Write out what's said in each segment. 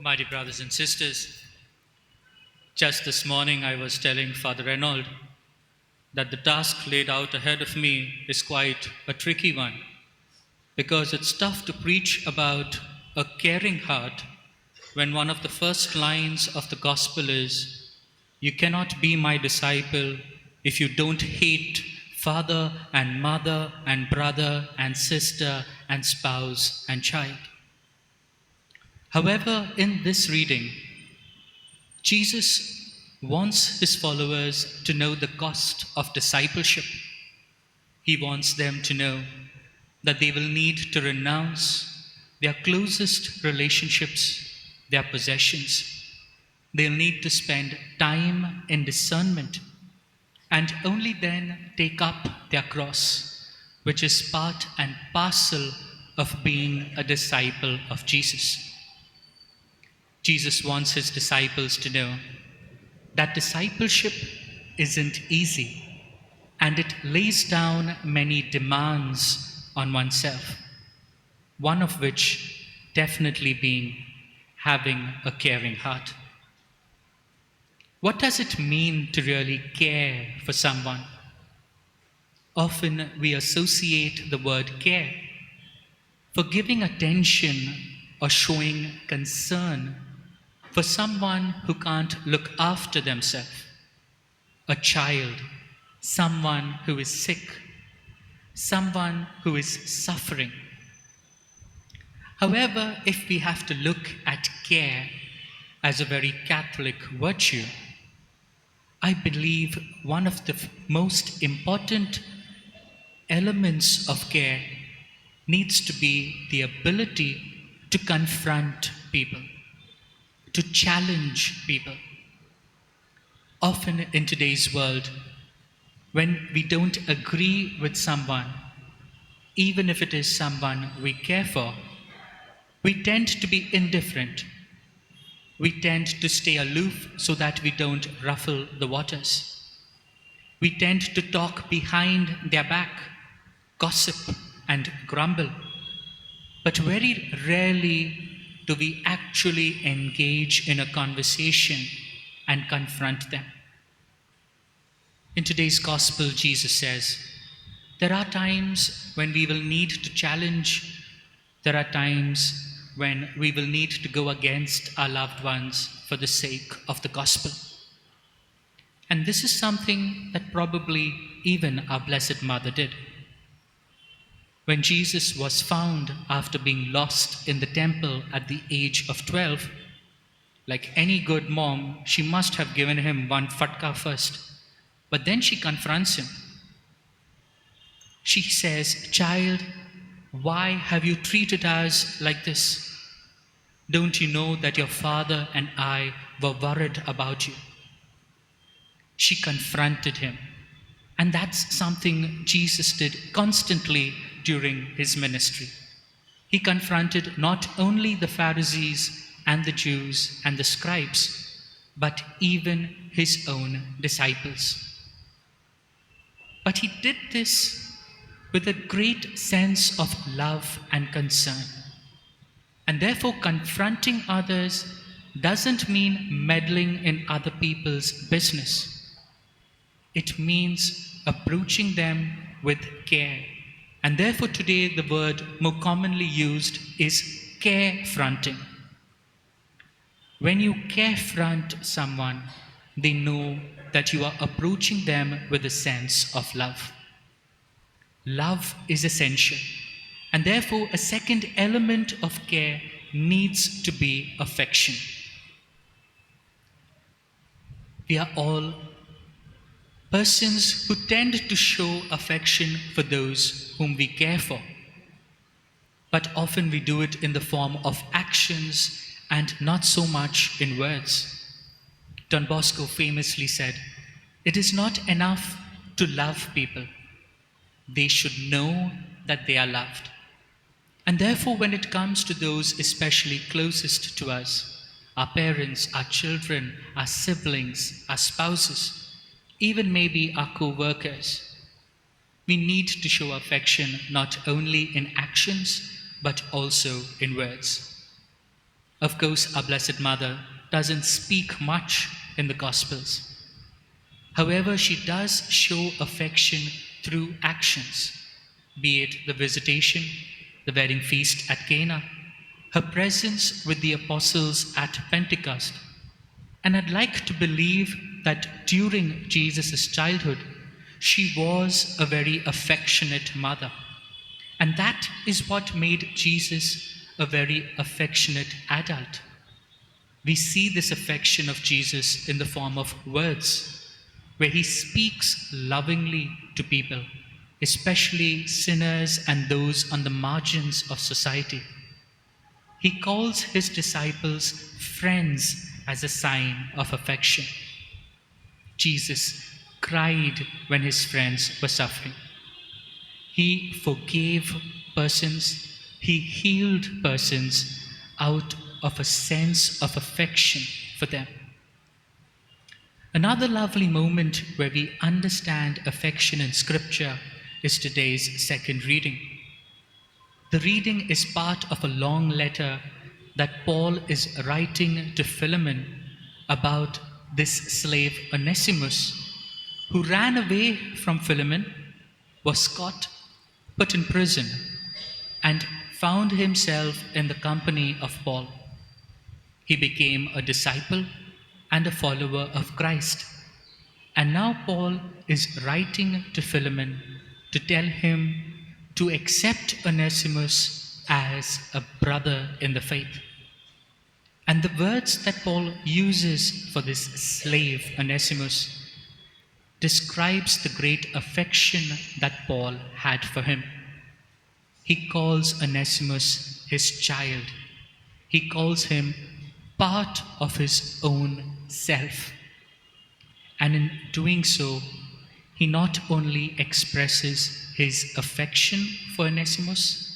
My dear brothers and sisters, just this morning I was telling Father Reynold that the task laid out ahead of me is quite a tricky one because it's tough to preach about a caring heart when one of the first lines of the gospel is, "You cannot be my disciple if you don't hate father and mother and brother and sister and spouse and child." However, in this reading, Jesus wants his followers to know the cost of discipleship. He wants them to know that they will need to renounce their closest relationships, their possessions. They'll need to spend time in discernment and only then take up their cross, which is part and parcel of being a disciple of Jesus. Jesus wants his disciples to know that discipleship isn't easy and it lays down many demands on oneself, one of which definitely being having a caring heart. What does it mean to really care for someone? Often we associate the word care for giving attention or showing concern for someone who can't look after themselves, a child, someone who is sick, someone who is suffering. However, if we have to look at care as a very Catholic virtue, I believe one of the most important elements of care needs to be the ability to confront people, to challenge people. Often in today's world, when we don't agree with someone, even if it is someone we care for, we tend to be indifferent. We tend to stay aloof so that we don't ruffle the waters. We tend to talk behind their back, gossip, and grumble. But very rarely do we actually engage in a conversation and confront them. In today's gospel, Jesus says, there are times when we will need to challenge, there are times when we will need to go against our loved ones for the sake of the gospel. And this is something that probably even our Blessed Mother did. When Jesus was found after being lost in the temple at the age of 12, like any good mom, she must have given him one fatka first. But then she confronts him. She says, "Child, why have you treated us like this? Don't you know that your father and I were worried about you?" She confronted him. And that's something Jesus did constantly during his ministry. He confronted not only the Pharisees and the Jews and the scribes, but even his own disciples. But he did this with a great sense of love and concern. And therefore, confronting others doesn't mean meddling in other people's business. It means approaching them with care. And therefore, today the word more commonly used is carefronting. When you carefront someone, they know that you are approaching them with a sense of love. Love is essential. And therefore, a second element of care needs to be affection. We are all persons who tend to show affection for those whom we care for. But often we do it in the form of actions and not so much in words. Don Bosco famously said, "It is not enough to love people. They should know that they are loved." And therefore, when it comes to those especially closest to us, our parents, our children, our siblings, our spouses, even maybe our co-workers, we need to show affection not only in actions, but also in words. Of course, our Blessed Mother doesn't speak much in the Gospels. However, she does show affection through actions, be it the visitation, the wedding feast at Cana, her presence with the apostles at Pentecost. And I'd like to believe that during Jesus' childhood, she was a very affectionate mother. And that is what made Jesus a very affectionate adult. We see this affection of Jesus in the form of words, where he speaks lovingly to people, especially sinners and those on the margins of society. He calls his disciples friends as a sign of affection. Jesus cried when his friends were suffering. He forgave persons, he healed persons out of a sense of affection for them. Another lovely moment where we understand affection in Scripture is today's second reading. The reading is part of a long letter that Paul is writing to Philemon about this slave Onesimus, who ran away from Philemon, was caught, put in prison, and found himself in the company of Paul. He became a disciple and a follower of Christ. And now Paul is writing to Philemon to tell him to accept Onesimus as a brother in the faith. And the words that Paul uses for this slave Onesimus describes the great affection that Paul had for him. He calls Onesimus his child. He calls him part of his own self. And in doing so, he not only expresses his affection for Onesimus,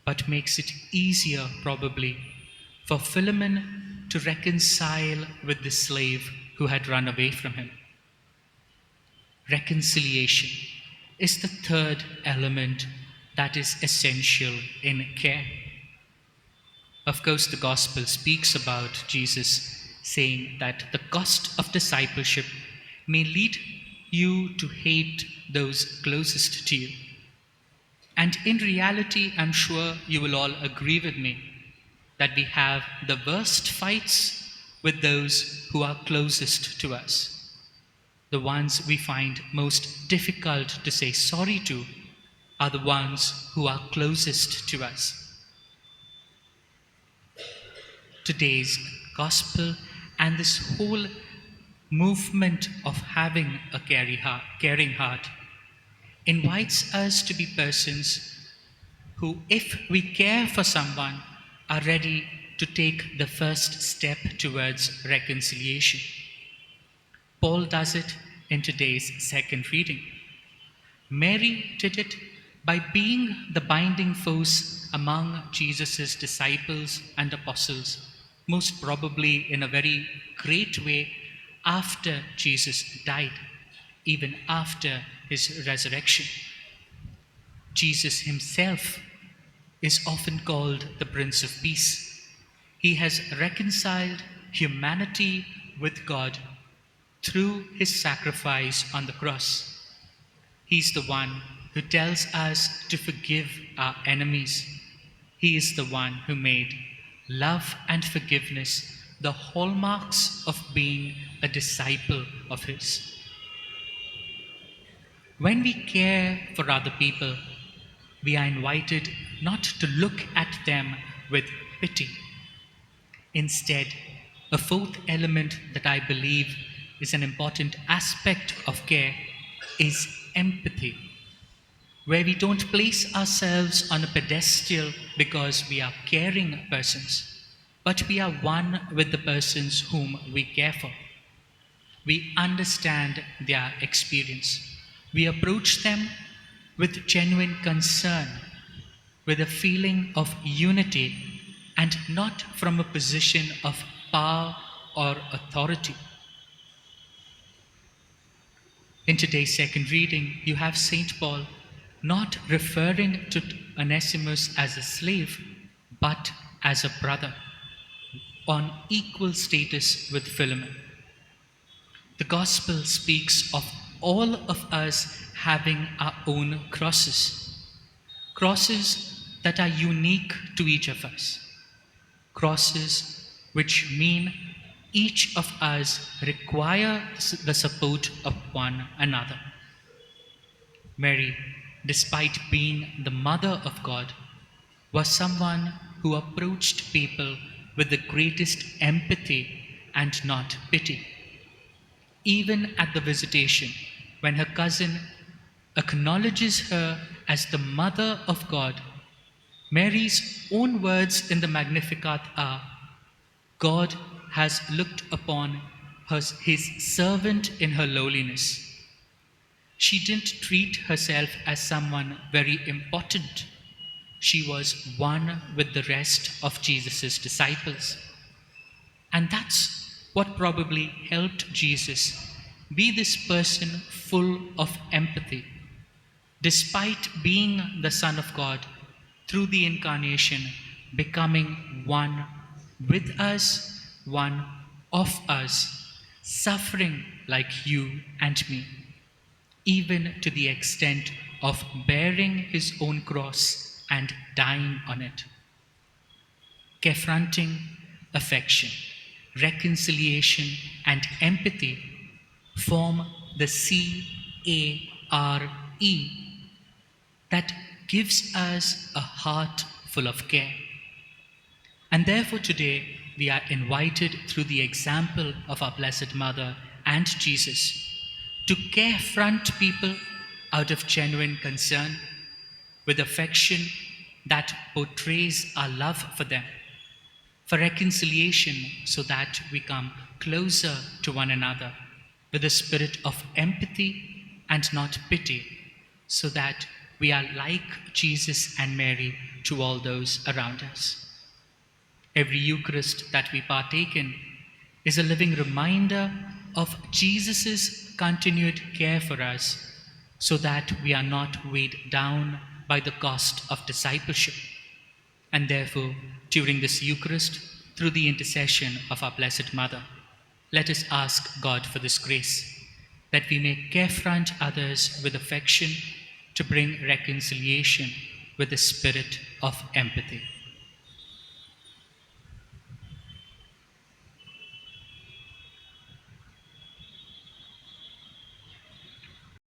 but makes it easier, probably, for Philemon to reconcile with the slave who had run away from him. Reconciliation is the third element that is essential in care. Of course, the gospel speaks about Jesus saying that the cost of discipleship may lead you to hate those closest to you. And in reality, I'm sure you will all agree with me that we have the worst fights with those who are closest to us. The ones we find most difficult to say sorry to are the ones who are closest to us. Today's gospel and this whole movement of having a caring heart invites us to be persons who, if we care for someone, are ready to take the first step towards reconciliation. Paul does it in today's second reading. Mary did it by being the binding force among Jesus' disciples and apostles, most probably in a very great way after Jesus died, even after his resurrection. Jesus himself is often called the Prince of Peace. He has reconciled humanity with God through his sacrifice on the cross. He's the one who tells us to forgive our enemies. He is the one who made love and forgiveness the hallmarks of being a disciple of his. When we care for other people, we are invited not to look at them with pity. Instead, a fourth element that I believe is an important aspect of care is empathy, where we don't place ourselves on a pedestal because we are caring persons, but we are one with the persons whom we care for. We understand their experience. We approach them with genuine concern, with a feeling of unity, and not from a position of power or authority. In today's second reading, you have St. Paul not referring to Onesimus as a slave, but as a brother. on equal status with Philemon. The gospel speaks of all of us having our own crosses, crosses that are unique to each of us, crosses which mean each of us require the support of one another. Mary, despite being the mother of God, was someone who approached people with the greatest empathy and not pity. Even at the visitation, when her cousin acknowledges her as the mother of God, Mary's own words in the Magnificat are, God has looked upon his servant in her lowliness. She didn't treat herself as someone very important. She was one with the rest of Jesus' disciples. And that's what probably helped Jesus be this person full of empathy. Despite being the Son of God, through the incarnation, becoming one with us, one of us, suffering like you and me, even to the extent of bearing his own cross and dying on it. Confronting affection, reconciliation, and empathy form the CARE that gives us a heart full of care. And therefore, today, we are invited through the example of our Blessed Mother and Jesus to carefront people out of genuine concern with affection that portrays our love for them, for reconciliation so that we come closer to one another with a spirit of empathy and not pity, so that we are like Jesus and Mary to all those around us. Every Eucharist that we partake in is a living reminder of Jesus' continued care for us, so that we are not weighed down by the cost of discipleship. And therefore, during this Eucharist, through the intercession of our Blessed Mother, let us ask God for this grace, that we may carefront others with affection to bring reconciliation with the spirit of empathy.